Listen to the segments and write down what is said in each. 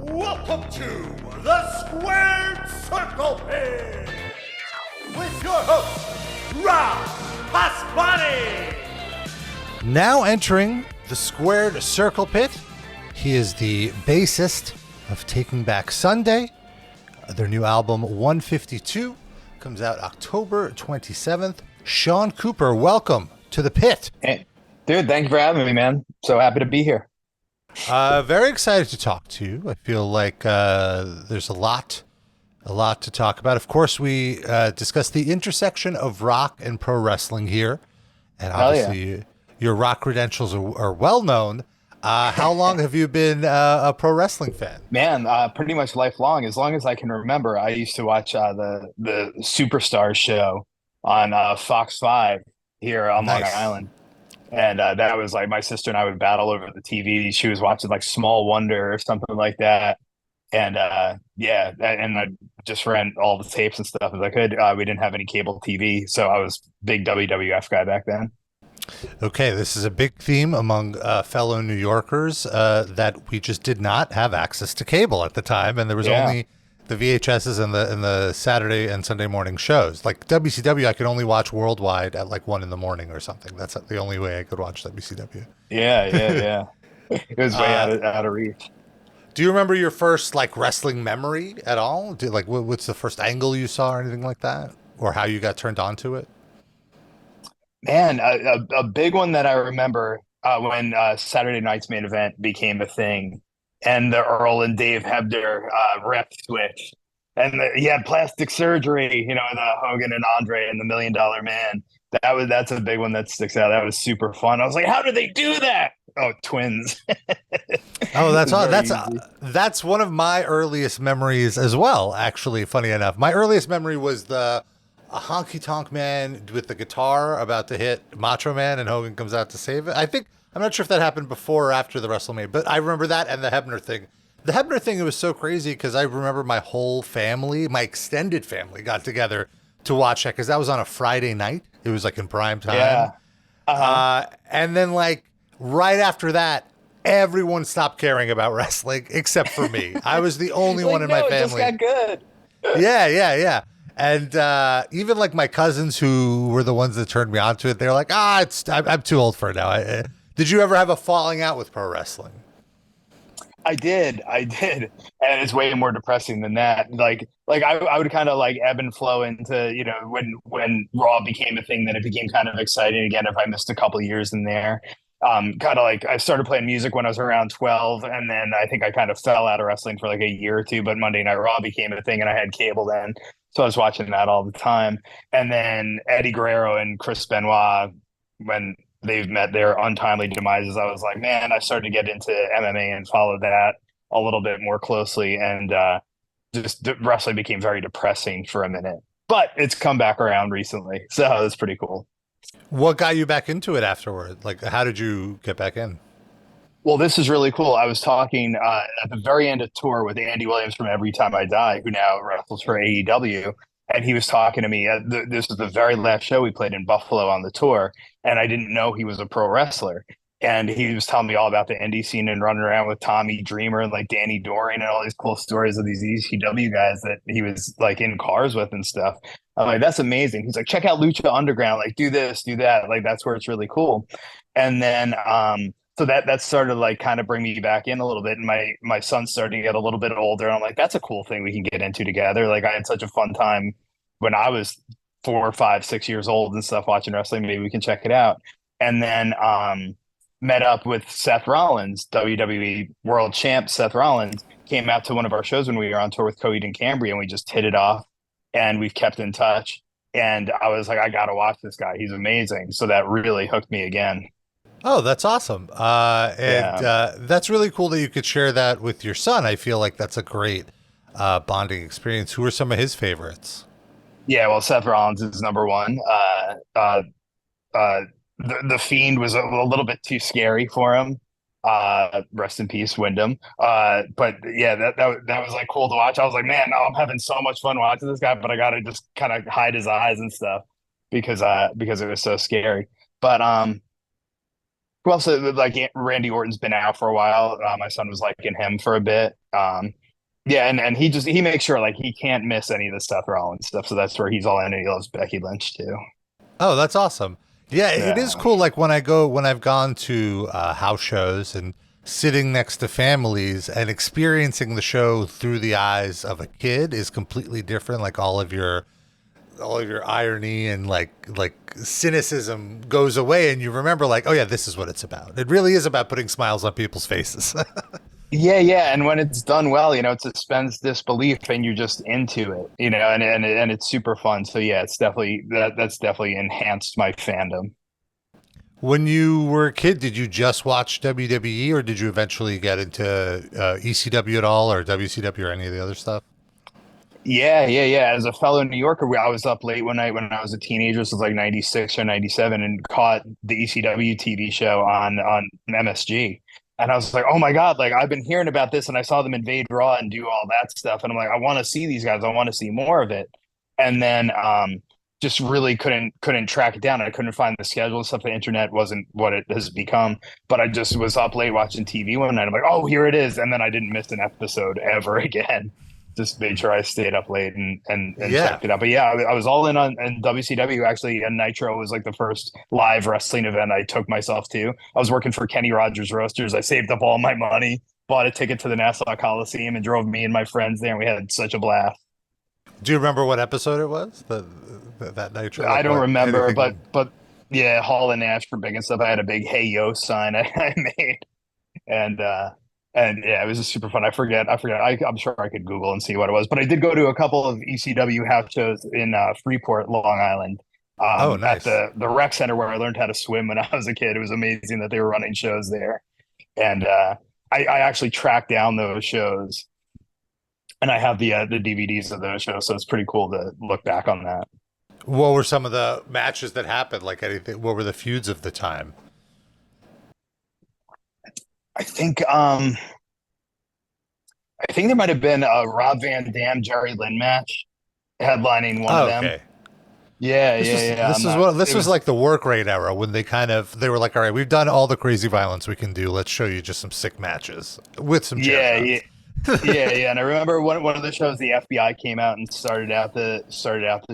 Welcome to the Squared Circle Pit with your host, Rob Pasbani. Now entering the Squared Circle Pit, he is the bassist of Taking Back Sunday. Their new album, 152, comes out October 27th. Shaun Cooper, welcome to the pit. Hey, dude, thank you for having me, man. So happy to be here. Very excited to talk to you. I feel like there's a lot to talk about. Of course, we discussed the intersection of rock and pro wrestling here. And obviously, your rock credentials are well known. How long have you been a pro wrestling fan? Man, pretty much lifelong. As long as I can remember, I used to watch the Superstars show on Fox 5 here on Long Island. And that was like my sister and I would battle over the TV. She was watching like Small Wonder or something like that. And and I just ran all the tapes and stuff as I could. We didn't have any cable TV, so I was big WWF guy back then. Okay, this is a big theme among fellow New Yorkers that we just did not have access to cable at the time, and there was only the VHSs and the Saturday and Sunday morning shows. Like WCW, I could only watch worldwide at like 1 a.m. or something. That's the only way I could watch WCW. Yeah. It was way out of reach. Do you remember your first like wrestling memory at all? What's the first angle you saw or anything like that, or how you got turned on to it? Man, a big one that I remember when Saturday Night's Main Event became a thing, and the Earl and Dave Hebner rep switch, and he had plastic surgery, the Hogan and Andre and the $1 Million Man. That's a big one that sticks out. That was super fun. I was like, how did they do that? Oh, twins. Oh, that's one of my earliest memories as well. Actually, funny enough, my earliest memory was a honky tonk man with the guitar about to hit Macho Man, and Hogan comes out to save it. I'm not sure if that happened before or after the WrestleMania, but I remember that and the Hebner thing. The Hebner thing, it was so crazy because I remember my whole family, my extended family, got together to watch that because that was on a Friday night. It was like in prime time. Yeah. Uh-huh. And then like right after that, everyone stopped caring about wrestling except for me. I was the only one in my family. It just got good. Yeah. And even like my cousins who were the ones that turned me on to it, they're like, I'm too old for it now. Did you ever have a falling out with pro wrestling? I did. And it's way more depressing than that. Like I would kind of like ebb and flow into, when Raw became a thing, then it became kind of exciting again if I missed a couple of years in there. Kind of like I started playing music when I was around 12, and then I think I kind of fell out of wrestling for like a year or two, but Monday Night Raw became a thing and I had cable then. So I was watching that all the time. And then Eddie Guerrero and Chris Benoit, when they've met their untimely demises, I was like, man, I started to get into MMA and follow that a little bit more closely. And just wrestling became very depressing for a minute. But it's come back around recently. So that's pretty cool. What got you back into it afterward? Like, how did you get back in? Well, this is really cool. I was talking at the very end of tour with Andy Williams from Every Time I Die, who now wrestles for AEW. And he was talking to me. This was the very last show we played in Buffalo on the tour. And I didn't know he was a pro wrestler. And he was telling me all about the indie scene and running around with Tommy Dreamer and like Danny Dorian and all these cool stories of these ECW guys that he was like in cars with and stuff. I'm like, that's amazing. He's like, check out Lucha Underground, like do this, do that. Like, that's where it's really cool. And then, so that started to like kind of bring me back in a little bit. And my son's starting to get a little bit older. And I'm like, that's a cool thing we can get into together. Like I had such a fun time when I was 4, 5, 6 years old and stuff watching wrestling. Maybe we can check it out. And then met up with Seth Rollins, WWE World Champ. Seth Rollins came out to one of our shows when we were on tour with Coheed and Cambria, and we just hit it off. And we've kept in touch. And I was like, I got to watch this guy. He's amazing. So that really hooked me again. Oh, that's awesome. That's really cool that you could share that with your son. I feel like that's a great bonding experience. Who are some of his favorites? Yeah, well, Seth Rollins is number one. The Fiend was a little bit too scary for him. Rest in peace, Wyndham. But yeah, that was like cool to watch. I was like, man, I'm having so much fun watching this guy, but I got to just kind of hide his eyes and stuff because it was so scary. But Who else? Like Randy Orton's been out for a while. My son was liking him for a bit. Yeah, and he makes sure like he can't miss any of the Seth Rollins stuff. So that's where he's all in. And he loves Becky Lynch too. Oh, that's awesome. Yeah, it is Yeah. cool. Like when I've gone to house shows and sitting next to families and experiencing the show through the eyes of a kid is completely different. Like all of your irony and like cynicism goes away, and you remember like, oh yeah, this is what it's about. It really is about putting smiles on people's faces. Yeah, yeah, and when it's done well, it suspends disbelief, and you're just into it, and it's super fun. So yeah, it's definitely that's definitely enhanced my fandom. When you were a kid, did you just watch WWE, or did you eventually get into ECW at all, or WCW, or any of the other stuff? Yeah, yeah, yeah. As a fellow New Yorker, I was up late one night when I was a teenager. This was like 96 or 97, and caught the ECW TV show on MSG. And I was like, oh my God, like I've been hearing about this, and I saw them invade Raw and do all that stuff. And I'm like, I want to see these guys. I want to see more of it. And then just really couldn't track it down. I couldn't find the schedule and stuff. The internet wasn't what it has become. But I just was up late watching TV one night. I'm like, oh, here it is. And then I didn't miss an episode ever again. Just made sure I stayed up late and Yeah. checked it out. But yeah, I was all in on WCW actually, and Nitro was like the first live wrestling event I took myself to. I was working for Kenny Rogers Roasters. I saved up all my money, bought a ticket to the Nassau Coliseum, and drove me and my friends there. And we had such a blast. Do you remember what episode it was? That Nitro? I don't remember, anything? but yeah, Hall and Nash for big and stuff. I had a big "Hey Yo" sign I made, and yeah, it was just super fun. I forget. I'm sure I could Google and see what it was, but I did go to a couple of ECW house shows in Freeport, Long Island, Oh, at nice. the rec center where I learned how to swim when I was a kid. It was amazing that they were running shows there, and I actually tracked down those shows, and I have the DVDs of those shows, so it's pretty cool to look back on that. What were some of the matches that happened? Like anything? What were the feuds of the time? I think there might have been a Rob Van Dam Jerry Lynn match headlining one of Oh, them. okay. Yeah, This yeah, was yeah. this is what this was like the work rate era when they were like, all right, we've done all the crazy violence we can do. Let's show you just some sick matches with some chair Yeah, shots. yeah. Yeah, yeah, and I remember one of the shows the FBI came out and started out the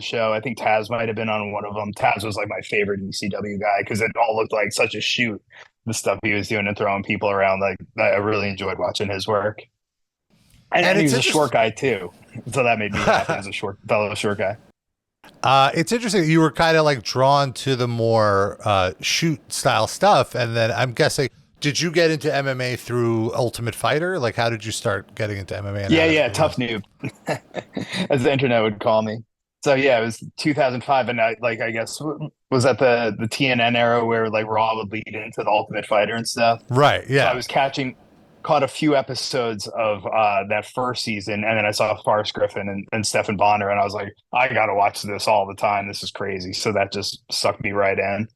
show. I think Taz might have been on one of them. Taz was like my favorite ECW guy because it all looked like such a shoot. The stuff he was doing and throwing people around, like I really enjoyed watching his work. And he it's was a short interesting. guy too, so that made me happy as a short guy. It's interesting. You were kind of like drawn to the more shoot style stuff, and then I'm guessing, did you get into MMA through Ultimate Fighter? Like, how did you start getting into MMA? And Yeah, how did yeah, it tough progress? noob, as the internet would call me. So yeah, it was 2005, and I guess was that the TNN era where like Raw would lead into the Ultimate Fighter and stuff. Right. So I Yeah. was caught a few episodes of that first season, and then I saw Forrest Griffin and Stephen Bonner, and I was like, I gotta watch this all the time. This is crazy. So that just sucked me right in.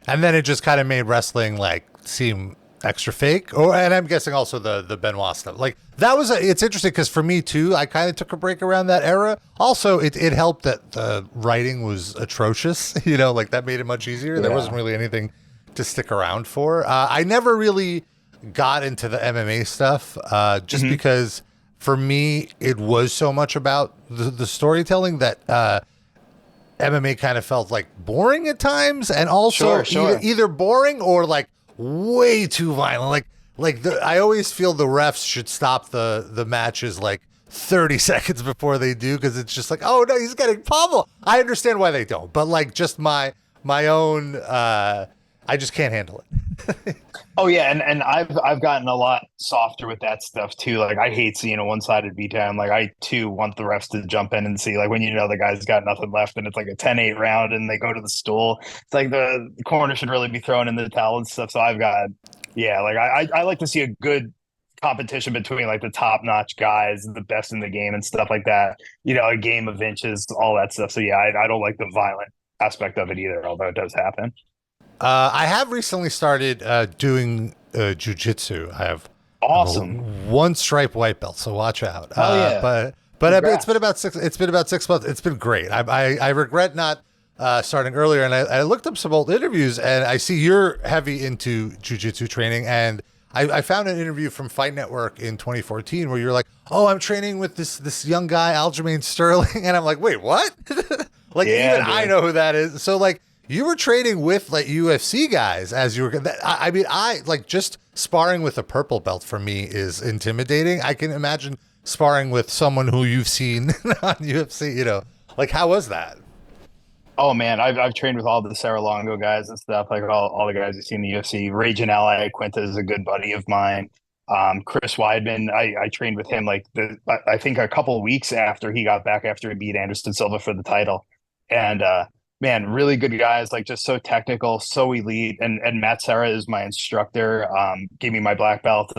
And then it just kind of made wrestling like seem extra fake. Oh, and I'm guessing also the Benoit stuff. Like that was it's interesting because for me too, I kind of took a break around that era. Also, it helped that the writing was atrocious. Like that made it much easier. There wasn't Yeah. really anything to stick around for. I never really got into the MMA stuff just Mhm. because for me it was so much about the storytelling that MMA kind of felt like boring at times, and also Sure, sure. either boring or like way too violent. I always feel the refs should stop the matches like 30 seconds before they do, because it's just like, oh no, he's getting pummeled. I understand why they don't, but like just my own I just can't handle it. Oh yeah, and I've gotten a lot softer with that stuff too. Like I hate seeing a one-sided beatdown. Like I too want the refs to jump in and see, like when the guy's got nothing left and it's like a 10-8 round and they go to the stool. It's like the corner should really be thrown in the towel and stuff. So I've got yeah, like I like to see a good competition between like the top-notch guys, the best in the game and stuff like that. A game of inches, all that stuff. So yeah, I don't like the violent aspect of it either, although it does happen. I have recently started doing jiu-jitsu. I'm a Awesome. one stripe white belt, so watch out. Oh yeah. But it's Congrats. been about 6 months. It's been great. I regret not starting earlier, and I looked up some old interviews, and I see you're heavy into jiu-jitsu training, and I found an interview from Fight Network in 2014 where you're like, "Oh, I'm training with this young guy, Aljamain Sterling," and I'm like, "Wait, what?" Like, Yeah, even dude. I know who that is. So like, you were training with like UFC guys as you were. I mean, I like just sparring with a purple belt for me is intimidating. I can imagine sparring with someone who you've seen on UFC. You know, like how was that? Oh man, I've trained with all the Serra Longo guys and stuff, like all the guys you see in the UFC. Raging Ally Quinta is a good buddy of mine. Chris Weidman, I trained with him like I think a couple of weeks after he got back after he beat Anderson Silva for the title. And man, really good guys, like just so technical, so elite. And Matt Serra is my instructor. Gave me my black belt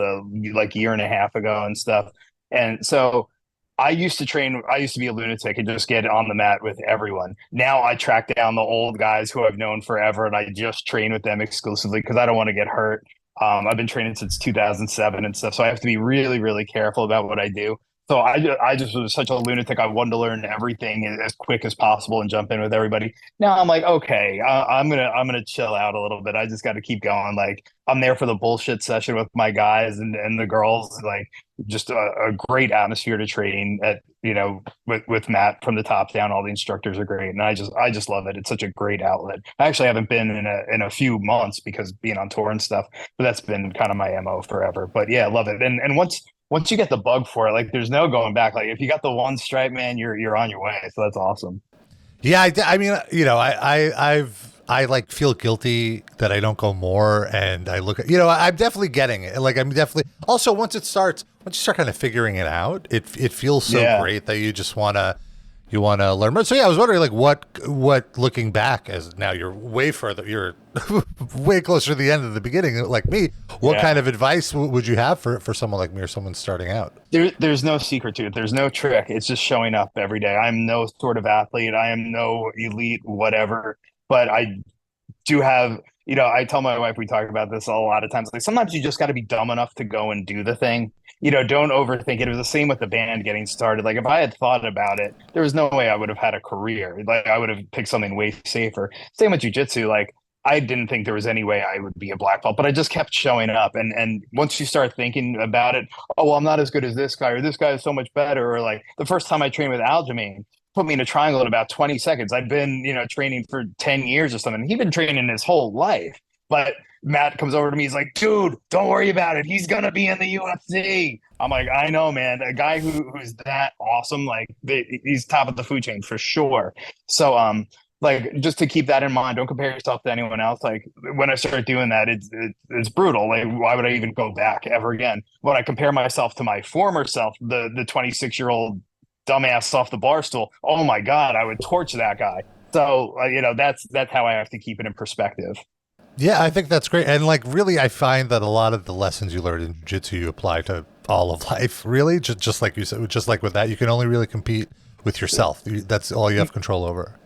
like year and a half ago and stuff. And so I used to train, I used to be a lunatic and just get on the mat with everyone. Now I track down the old guys who I've known forever and I just train with them exclusively because I don't want to get hurt. I've been training since 2007 and stuff, so I have to be really, really careful about what I do. So I just was such a lunatic. I wanted to learn everything as quick as possible and jump in with everybody. Now I'm like, okay, I'm gonna chill out a little bit. I just got to keep going. Like I'm there for the bullshit session with my guys and the girls. Like just a great atmosphere to train at, with Matt from the top down. All the instructors are great, and I just love it. It's such a great outlet. I actually haven't been in a few months because being on tour and stuff, but that's been kind of my MO forever. But yeah, I love it. And once you get the bug for it, like there's no going back. Like if you got the one stripe, man, you're on your way. So that's awesome. Yeah, I mean, I like feel guilty that I don't go more, and I look at, I'm definitely getting it. Like I'm definitely also once you start kind of figuring it out, it feels so great that you just you want to learn more. So yeah, I was wondering like what looking back as now you're way further, you're way closer to the end of the beginning like me. What kind of advice would you have for someone like me or someone starting out? There's no secret to it. There's no trick. It's just showing up every day. I'm no sort of athlete. I am no elite, whatever. But I do have, I tell my wife, we talk about this a lot of times. Like sometimes you just got to be dumb enough to go and do the thing. Don't overthink it. It was the same with the band getting started. Like if I had thought about it, there was no way I would have had a career. Like I would have picked something way safer. Same with jiu-jitsu. Like I didn't think there was any way I would be a black belt, but I just kept showing up. And once you start thinking about it, oh, well, I'm not as good as this guy, or this guy is so much better. Or like the first time I trained with Aljamain, put me in a triangle in about 20 seconds. I've been, training for 10 years or something. He'd been training his whole life. But Matt comes over to me. He's like, dude, don't worry about it. He's going to be in the UFC. I'm like, I know, man. A guy who's that awesome, like he's top of the food chain for sure. So, like just to keep that in mind, don't compare yourself to anyone else. Like when I start doing that, it's brutal. Like why would I even go back ever again? When I compare myself to my former self, the 26-year-old dumbass off the bar stool, oh my God, I would torch that guy. So, that's how I have to keep it in perspective. Yeah, I think that's great. And like, really, I find that a lot of the lessons you learned in jiu-jitsu you apply to all of life, really. Just like you said, just like with that, you can only really compete with yourself. That's all you have control over.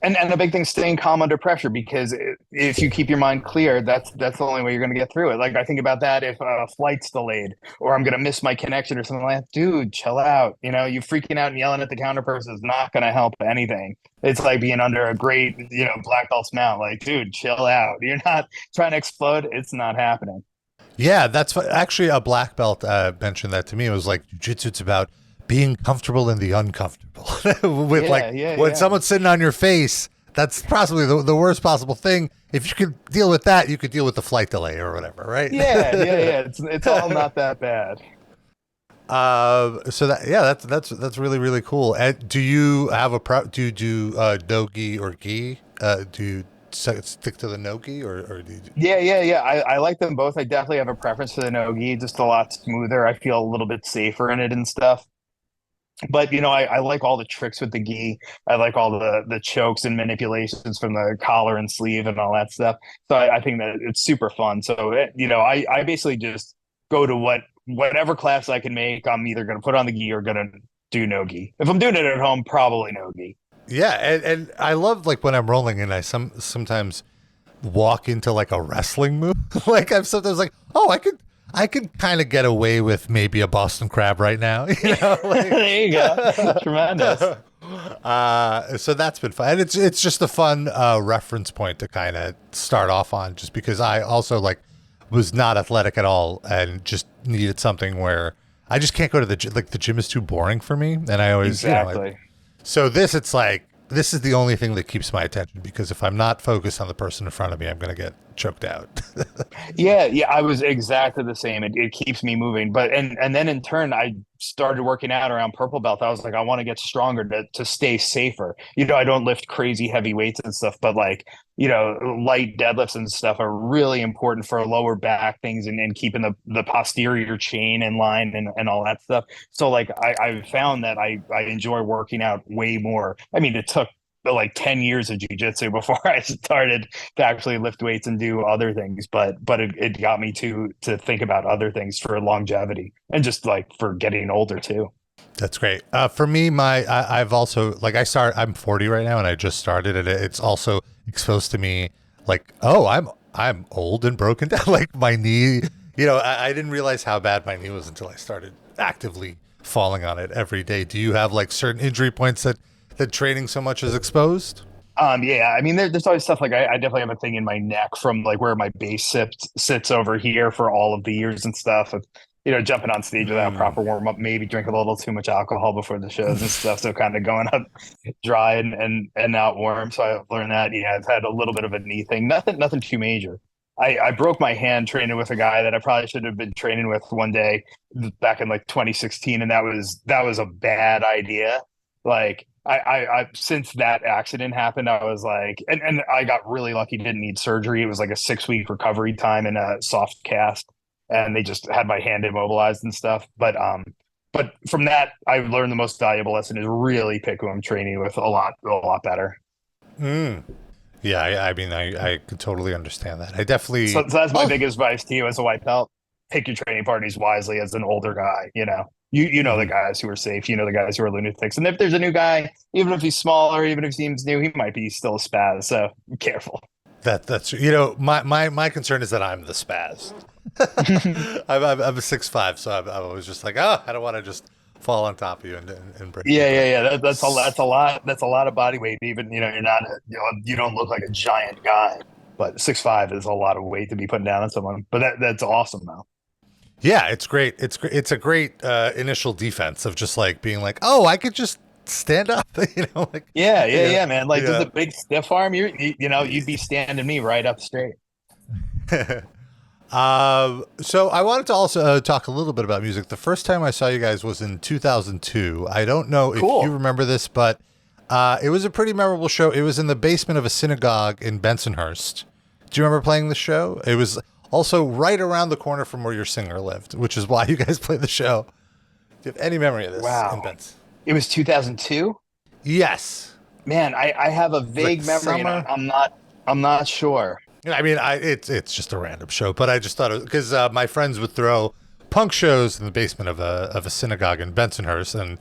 And the big thing is staying calm under pressure, because if you keep your mind clear, that's the only way you're going to get through it. Like I think about that if a flight's delayed or I'm going to miss my connection or something like that. Dude, chill out. You freaking out and yelling at the counter person is not going to help anything. It's like being under a great, black belt's mount. Like, dude, chill out. You're not trying to explode. It's not happening. Yeah, that's actually a black belt mentioned that to me. It was like jiu-jitsu, it's about being comfortable in the uncomfortable. When someone's sitting on your face, that's possibly the worst possible thing. If you could deal with that, you could deal with the flight delay or whatever, right? Yeah. It's all not that bad. So that's really, really cool. And do you have do you do no gi or gi? Do you stick to the no gi or do you Yeah. I like them both. I definitely have a preference for the no gi, just a lot smoother. I feel a little bit safer in it and stuff. But I like all the tricks with the gi. I like all the chokes and manipulations from the collar and sleeve and all that stuff. So I think that it's super fun. So I basically just go to whatever class I can make. I'm either going to put on the gi or going to do no gi. If I'm doing it at home, probably no gi. Yeah, and I love like when I'm rolling and I sometimes walk into like a wrestling move. Like I'm sometimes like, oh, I could kind of get away with maybe a Boston Crab right now. There you go. Tremendous. So that's been fun. And it's just a fun reference point to kind of start off on, just because I also like was not athletic at all and just needed something where I just can't go to the gym. Like the gym is too boring for me, and I always Exactly. so it's like this is the only thing that keeps my attention, because if I'm not focused on the person in front of me, I'm gonna get choked out. Yeah, I was exactly the same. It keeps me moving. But and then in turn, I started working out around purple belt. I was like, I want to get stronger to stay safer. I don't lift crazy heavy weights and stuff, but like, light deadlifts and stuff are really important for lower back things and keeping the posterior chain in line and all that stuff. So like I found that I enjoy working out way more. I mean, it took like 10 years of jiu-jitsu before I started to actually lift weights and do other things, but it got me to think about other things for longevity and just like for getting older too. That's great. For me, I've also like I'm 40 right now, and I just started, and it's also exposed to me like, oh, I'm old and broken down. Like my knee, I didn't realize how bad my knee was until I started actively falling on it every day. Do you have like certain injury points that training so much is exposed? Yeah, I mean, there's always stuff like I definitely have a thing in my neck from like where my base sits over here for all of the years and stuff of, jumping on stage without proper warm up, maybe drink a little too much alcohol before the shows and stuff. So kind of going up dry and not warm. So I learned that. Yeah, I've had a little bit of a knee thing, nothing too major. I broke my hand training with a guy that I probably should have been training with one day back in like 2016. And that was a bad idea. Like, I since that accident happened, I was like, and I got really lucky, didn't need surgery. It was like a 6 week recovery time in a soft cast, and they just had my hand immobilized and stuff. But from that, I learned the most valuable lesson is really pick who I'm training with a lot better. Mm. Yeah, I mean, I could totally understand that. I definitely. So that's my biggest advice to you as a white belt. Pick your training partners wisely as an older guy, You know the guys who are safe, the guys who are lunatics. And if there's a new guy, even if he's smaller, even if he seems new, he might be still a spaz. So be careful. That's my concern is that I'm the spaz. I'm a 6'5", so I'm always just like, oh, I don't want to just fall on top of you and break. Yeah. That's a lot. That's a lot of body weight. Even you're not you don't look like a giant guy, but 6'5" is a lot of weight to be putting down on someone. But that's awesome though. Yeah, it's great. It's a great initial defense of just like being like, oh, I could just stand up, like yeah, man. Like just a big stiff arm, you'd be standing me right up straight. So I wanted to also talk a little bit about music. The first time I saw you guys was in 2002. I don't know if you remember this, but it was a pretty memorable show. It was in the basement of a synagogue in Bensonhurst. Do you remember playing the show? It was also right around the corner from where your singer lived, which is why you guys played the show. Do you have any memory of this? Wow. It was 2002? Yes. Man, I have a vague memory. And I'm not sure. I mean, it's just a random show, but I just thought it because my friends would throw punk shows in the basement of a synagogue in Bensonhurst, and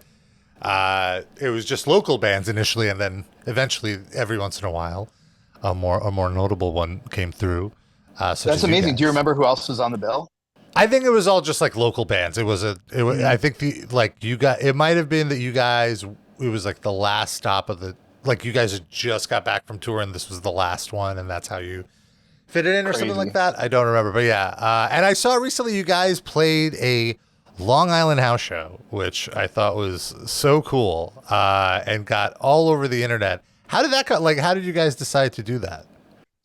it was just local bands initially, and then eventually, every once in a while, a more notable one came through. That's amazing. Do you remember who else was on the bill? I think it was all just like local bands. I think it might have been that you guys, it was like the last stop of you guys had just got back from tour and this was the last one, and that's how you fit it in or something like that. I don't remember, but yeah. And I saw recently you guys played a Long Island house show, which I thought was so cool, and got all over the internet. How did that go? Like, how did you guys decide to do that?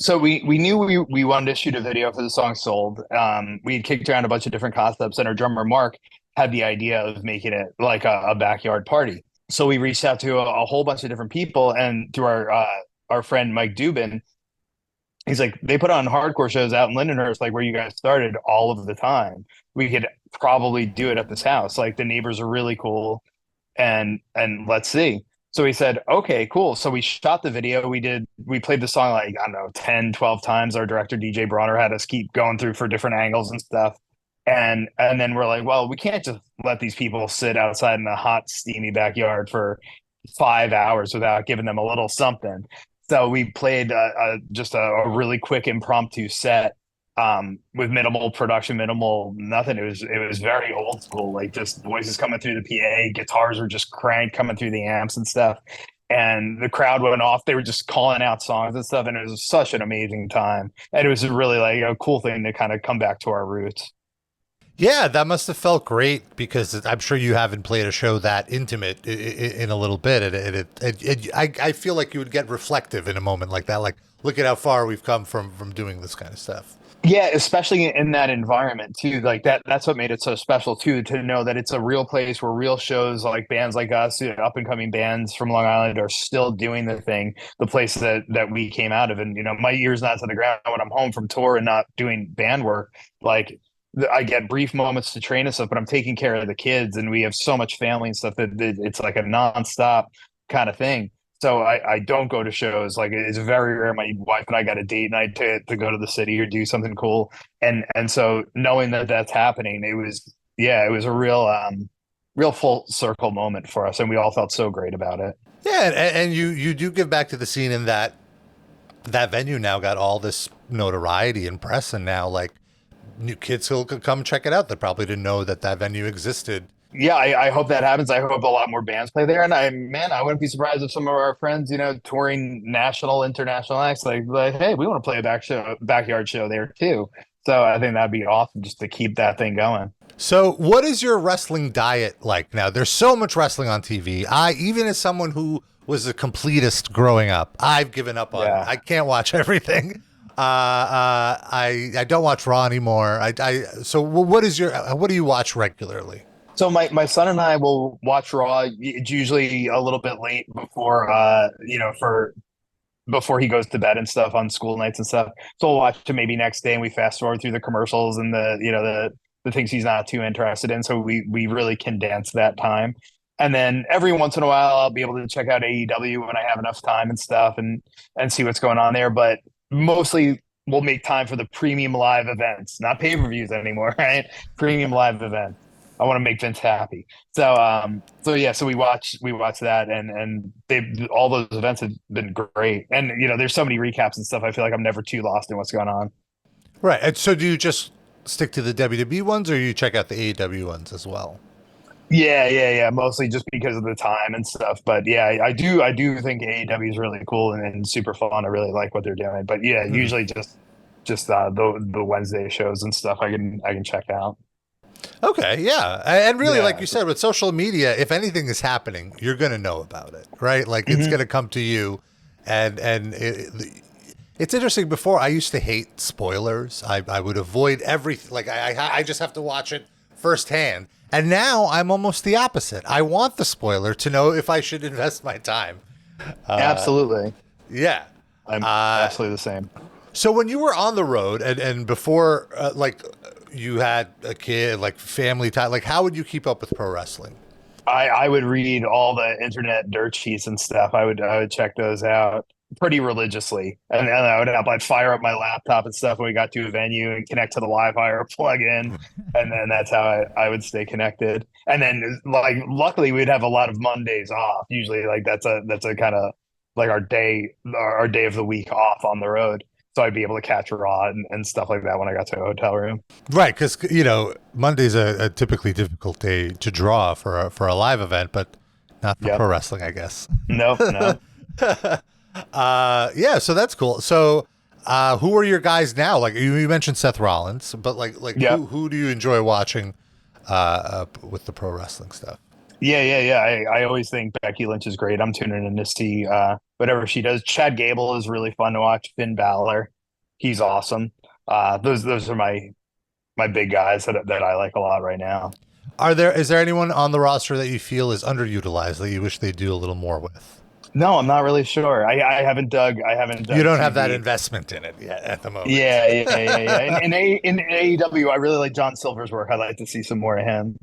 So we knew we wanted to shoot a video for the song Sold. We had kicked around a bunch of different concepts, and our drummer Mark had the idea of making it like a backyard party. So we reached out to a whole bunch of different people, and to our friend Mike Dubin, he's like, they put on hardcore shows out in Lindenhurst, like where you guys started, all of the time. We could probably do it at this house. Like the neighbors are really cool, and let's see. So we said, okay, cool. So we shot the video. We played the song like, I don't know, 10, 12 times. Our director, DJ Bronner, had us keep going through for different angles and stuff. And then we're like, well, we can't just let these people sit outside in the hot, steamy backyard for 5 hours without giving them a little something. So we played just a really quick impromptu set with minimal production, minimal nothing. It was very old school, like just voices coming through the PA, guitars were just cranked coming through the amps and stuff. And the crowd went off. They were just calling out songs and stuff. And it was such an amazing time. And it was really like a cool thing to kind of come back to our roots. Yeah, that must have felt great because I'm sure you haven't played a show that intimate in a little bit. I feel like you would get reflective in a moment like that. Like, look at how far we've come from doing this kind of stuff. Yeah, especially in that environment too. Like that's what made it so special too, to know that it's a real place where real shows like bands like us, up and coming bands from Long Island are still doing the thing, the place that we came out of. And, my ear's not to the ground when I'm home from tour and not doing band work. Like I get brief moments to train and stuff, but I'm taking care of the kids and we have so much family and stuff that it's like a nonstop kind of thing. So I don't go to shows. Like it's very rare. My wife and I got a date night to go to the city or do something cool. And so knowing that that's happening, it was a real full circle moment for us. And we all felt so great about it. Yeah. And you do give back to the scene in that venue now got all this notoriety and press. And now like new kids who could come check it out that probably didn't know that venue existed. Yeah, I hope that happens. I hope a lot more bands play there. And I wouldn't be surprised if some of our friends, touring national, international acts, like, hey, we want to play a backyard show there too. So I think that'd be awesome just to keep that thing going. So what is your wrestling diet like now? There's so much wrestling on TV. Even as someone who was a completist growing up, I've given up on it. I can't watch everything. I don't watch Raw anymore. So what do you watch regularly? So my son and I will watch Raw. It's usually a little bit late before he goes to bed and stuff on school nights and stuff. So we'll watch it maybe next day and we fast forward through the commercials and the things he's not too interested in. So we really condense that time. And then every once in a while I'll be able to check out AEW when I have enough time and stuff and see what's going on there. But mostly we'll make time for the premium live events, not pay-per-views anymore, right? Premium live events. I want to make Vince happy. So we watch that and all those events have been great. And, there's so many recaps and stuff. I feel like I'm never too lost in what's going on. Right. And so do you just stick to the WWE ones or you check out the AEW ones as well? Yeah. Mostly just because of the time and stuff. But yeah, I do think AEW is really cool and super fun. I really like what they're doing. But yeah, usually just the Wednesday shows and stuff I can check out. Okay, yeah. And really, like you said, with social media, if anything is happening, you're going to know about it, right? Like it's going to come to you. And it's interesting. Before, I used to hate spoilers. I would avoid everything. Like I just have to watch it firsthand. And now I'm almost the opposite. I want the spoiler to know if I should invest my time. Absolutely. Yeah. I'm absolutely the same. So when you were on the road and before, you had a kid, like family time, like how would you keep up with pro wrestling? I would read all the internet dirt sheets and stuff. I would check those out pretty religiously. And then I'd fire up my laptop and stuff when we got to a venue and connect to the Wi-Fi or plug in. And then that's how I would stay connected. And then like, luckily we'd have a lot of Mondays off. Usually like that's a kind of like our day of the week off on the road. So I'd be able to catch Raw and stuff like that when I got to a hotel room. Right, because Monday's a typically difficult day to draw for a live event, but not for pro wrestling, I guess. No. Yeah, so that's cool. So, who are your guys now? Like you mentioned Seth Rollins, but like who do you enjoy watching with the pro wrestling stuff? Yeah. I always think Becky Lynch is great. I'm tuning in to see whatever she does. Chad Gable is really fun to watch. Finn Balor, he's awesome. Those are my big guys that I like a lot right now. Is there anyone on the roster that you feel is underutilized that you wish they do a little more with? No, I'm not really sure. I haven't dug. You don't have that investment in it yet at the moment. Yeah. In AEW, I really like John Silver's work. I'd like to see some more of him.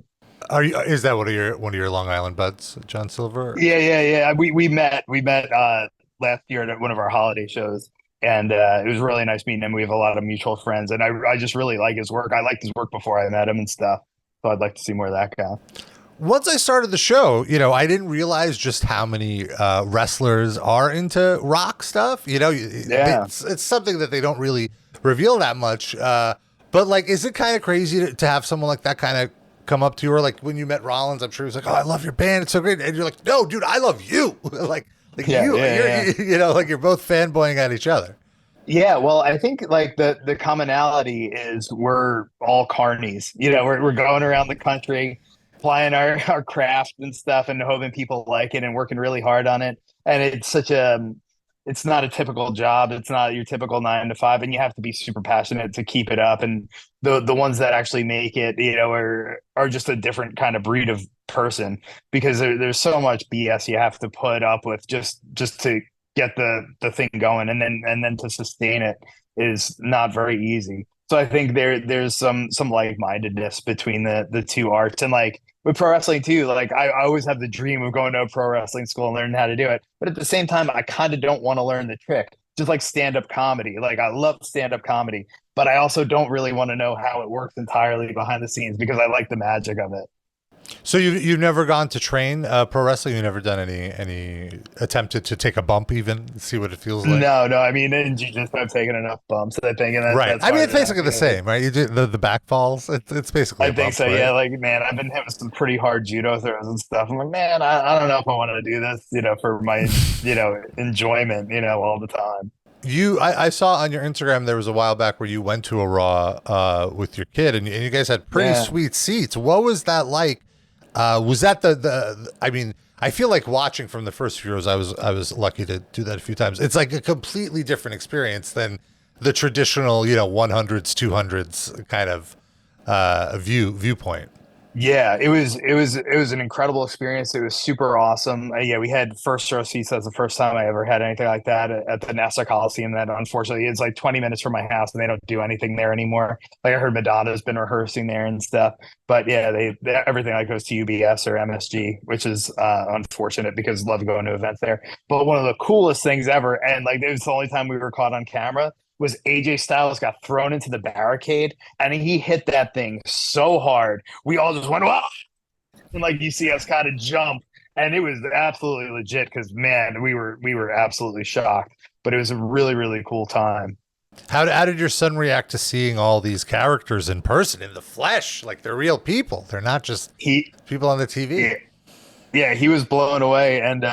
Is that one of your Long Island buds, John Silver? Yeah. We met last year at one of our holiday shows, and it was really nice meeting him. We have a lot of mutual friends, and I just really like his work. I liked his work before I met him and stuff, so I'd like to see more of that guy. Once I started the show, I didn't realize just how many wrestlers are into rock stuff. It's something that they don't really reveal that much. But like, is it kind of crazy to have someone like that kind of come up to you? Or like when you met Rollins, I'm sure he was like, "Oh, I love your band. It's so great." And you're like, "No, dude, I love you." You're like, you're both fanboying at each other. Yeah, well, I think like the commonality is we're all carnies. We're going around the country, flying our craft and stuff, and hoping people like it, and working really hard on it. And it's not a typical job. It's not your typical 9 to 5, and you have to be super passionate to keep it up. And the ones that actually make it, are just a different kind of breed of person, because there's so much BS you have to put up with just to get the thing going, and then to sustain it is not very easy. So I think there's some like-mindedness between the two arts. And like with pro wrestling too, like I always have the dream of going to a pro wrestling school and learning how to do it, but at the same time I kind of don't want to learn the trick. Just like stand-up comedy, like I love stand-up comedy, but I also don't really want to know how it works entirely behind the scenes, because I like the magic of it. So you've never gone to train pro wrestling? You've never done any attempted to take a bump, even see what it feels like? No. I mean, in jiu-jitsu, I've taken enough bumps, I think, and right. that's I mean, it's basically the same, right? You do the back falls. It's basically. I think so. Right? Yeah. Like, man, I've been hitting some pretty hard judo throws and stuff. I'm like, man, I don't know if I want to do this, for my, enjoyment, all the time. I saw on your Instagram there was a while back where you went to a Raw with your kid, and you guys had pretty sweet seats. What was that like? Was that I mean, I feel like watching from the first few rows, I was lucky to do that a few times. It's like a completely different experience than the traditional, 100s, 200s kind of viewpoint. Yeah, it was an incredible experience. It was super awesome. Yeah, we had first row seats. That's the first time I ever had anything like that at the Nassau Coliseum. That unfortunately is like 20 minutes from my house, and they don't do anything there anymore. Like I heard Madonna's been rehearsing there and stuff. But yeah, they everything like goes to UBS or MSG, which is unfortunate because I love going to events there. But one of the coolest things ever, and like it was the only time we were caught on camera, was AJ Styles got thrown into the barricade, and he hit that thing so hard. We all just went, "Wow!" And like you see us kind of jump, and it was absolutely legit, because man, we were absolutely shocked. But it was a really, really cool time. How did your son react to seeing all these characters in person, in the flesh? Like they're real people. They're not just people on the TV. Yeah, he was blown away, and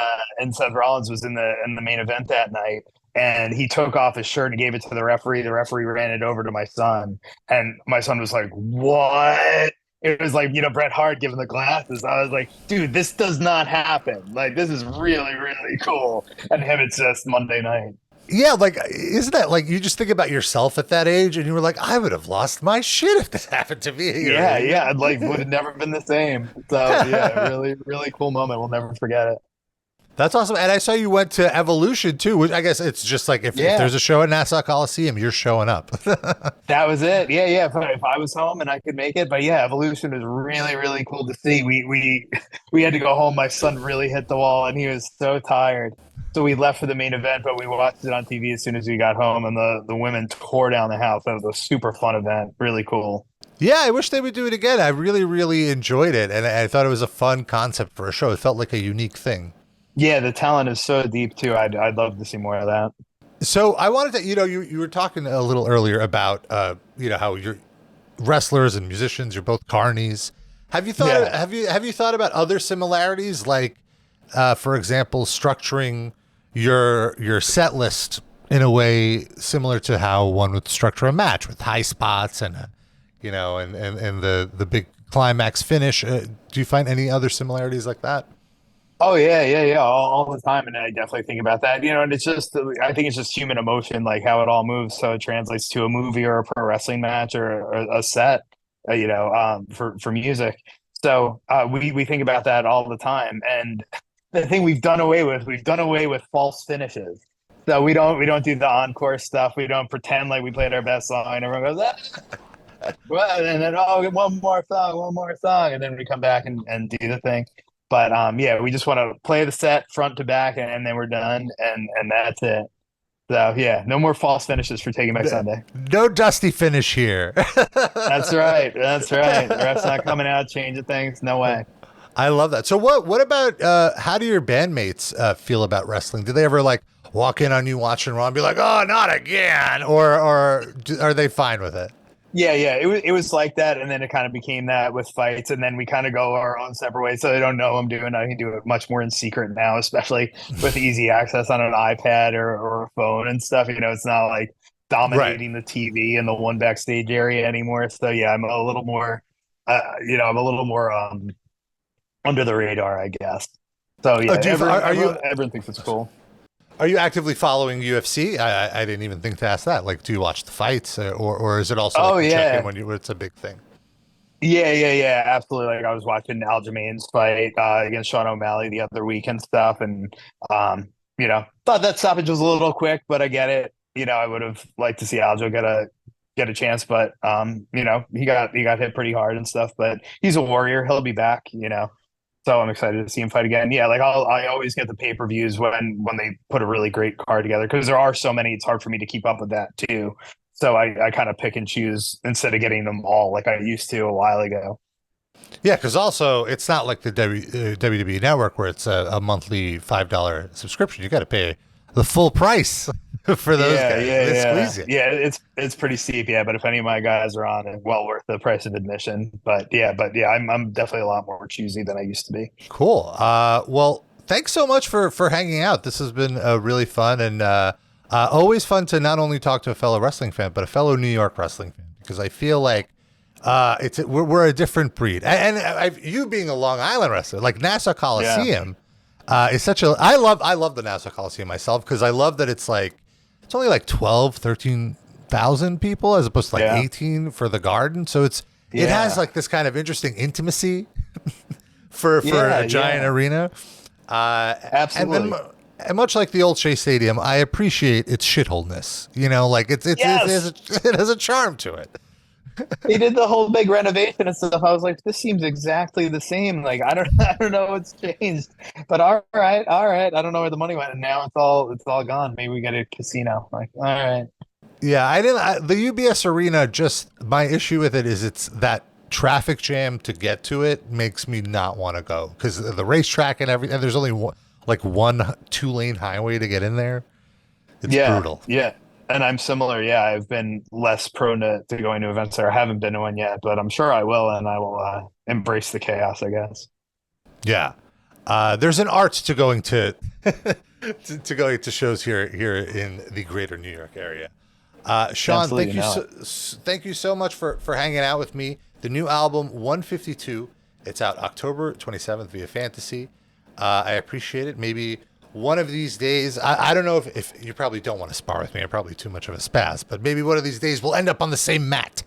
Seth Rollins was in the main event that night. And he took off his shirt and gave it to the referee. The referee ran it over to my son. And my son was like, "What?" It was like, Bret Hart giving the glasses. I was like, dude, this does not happen. Like, this is really, really cool. And him, it's just Monday night. Yeah, like, isn't that like you just think about yourself at that age and you were like, I would have lost my shit if this happened to me. Yeah. Like, would have never been the same. So, yeah, really, really cool moment. We'll never forget it. That's awesome. And I saw you went to Evolution too, which I guess it's just like if there's a show at Nassau Coliseum, you're showing up. That was it. Yeah. If I was home and I could make it. But yeah, Evolution was really, really cool to see. We had to go home. My son really hit the wall and he was so tired. So we left for the main event, but we watched it on TV as soon as we got home, and the women tore down the house. That was a super fun event. Really cool. Yeah, I wish they would do it again. I really, really enjoyed it. And I thought it was a fun concept for a show. It felt like a unique thing. Yeah, the talent is so deep too. I'd love to see more of that. So I wanted to, you were talking a little earlier about, how you're wrestlers and musicians. You're both carnies. Have you thought? Have you thought about other similarities, like, for example, structuring your set list in a way similar to how one would structure a match with high spots and and the big climax finish? Do you find any other similarities like that? Oh yeah, all the time, and I definitely think about that. And it's just, I think it's just human emotion, like how it all moves, so it translates to a movie or a pro wrestling match or a set, for music. So we think about that all the time, and the thing we've done away with false finishes. So we don't do the encore stuff. We don't pretend like we played our best song, and everyone goes, "Ah!" Well, and then one more song, and then we come back and do the thing. But we just want to play the set front to back, and then we're done, and that's it. So yeah, no more false finishes for Taking Back Sunday. No dusty finish here. That's right. The ref's not coming out changing things. No way. I love that. So what about how do your bandmates feel about wrestling? Do they ever like walk in on you watching Raw and be like, "Oh, not again," or are they fine with it? Yeah, it was like that, and then it kind of became that with fights, and then we kind of go our own separate ways. So they don't know I'm doing. I can do it much more in secret now, especially with easy access on an iPad or a phone and stuff. It's not like dominating the TV in the one backstage area anymore. So yeah, I'm a little more, I'm a little more under the radar, I guess. So yeah, everyone thinks it's cool. Are you actively following UFC? I didn't even think to ask that. Like, do you watch the fights, or is it also like check in when it's a big thing? Yeah, absolutely. Like I was watching Aljamain's fight against Sean O'Malley the other week and stuff, and thought that stoppage was a little quick, but I get it. I would have liked to see Aljo get a chance, but he got hit pretty hard and stuff. But he's a warrior; he'll be back. So I'm excited to see him fight again. Yeah, like I always get the pay-per-views when they put a really great card together because there are so many. It's hard for me to keep up with that too. So I kind of pick and choose instead of getting them all like I used to a while ago. Yeah, because also it's not like the WWE Network where it's a monthly $5 subscription. You got to pay the full price for those guys. They squeeze you. Yeah, it's pretty steep. Yeah, but if any of my guys are on, it's well worth the price of admission. But yeah, I'm definitely a lot more choosy than I used to be. Cool. Well, thanks so much for hanging out. This has been really fun and always fun to not only talk to a fellow wrestling fan, but a fellow New York wrestling fan because I feel like we're a different breed. And you being a Long Island wrestler, like Nassau Coliseum. Is such a I love the Nassau Coliseum myself because I love that it's only like 13,000 people as opposed to like 18 for the Garden, so it has like this kind of interesting intimacy for a giant arena. Absolutely. And much like the old Shea Stadium, I appreciate its shitholeness. Like it has a charm to it. They did the whole big renovation and stuff. I was like, this seems exactly the same. Like, I don't know what's changed, but all right. I don't know where the money went, and now it's all gone. Maybe we get a casino. Like, all right. Yeah, the UBS Arena. Just my issue with it is it's that traffic jam to get to it makes me not want to go because the racetrack and everything. And there's only one 2-lane highway to get in there. It's brutal. Yeah. And I'm similar. Yeah, I've been less prone to going to events there. I haven't been to one yet, but I'm sure I will, and I will embrace the chaos, I guess. Yeah. There's an art to going to to going to shows here in the greater New York area. Shaun, thank you so much for hanging out with me. The new album 152, it's out October 27th via Fantasy. I appreciate it. Maybe one of these days, I don't know if you probably don't want to spar with me. I'm probably too much of a spaz, but maybe one of these days we'll end up on the same mat.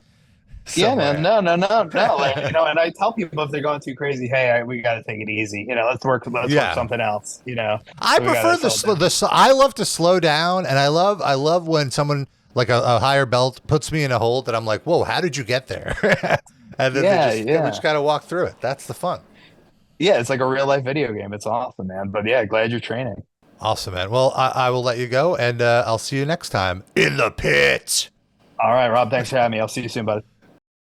Somewhere. Yeah, man. No. Like, and I tell people if they're going too crazy, hey, we got to take it easy. Let's work something else. I prefer I love to slow down, and I love when someone like a higher belt puts me in a hold, and I'm like, whoa, how did you get there? And then we just got to walk through it. That's the fun. Yeah, it's like a real life video game. It's awesome, man. But yeah, glad you're training. Awesome, man. Well, I will let you go, and I'll see you next time in the pit. All right, Rob. Thanks for having me. I'll see you soon, bud.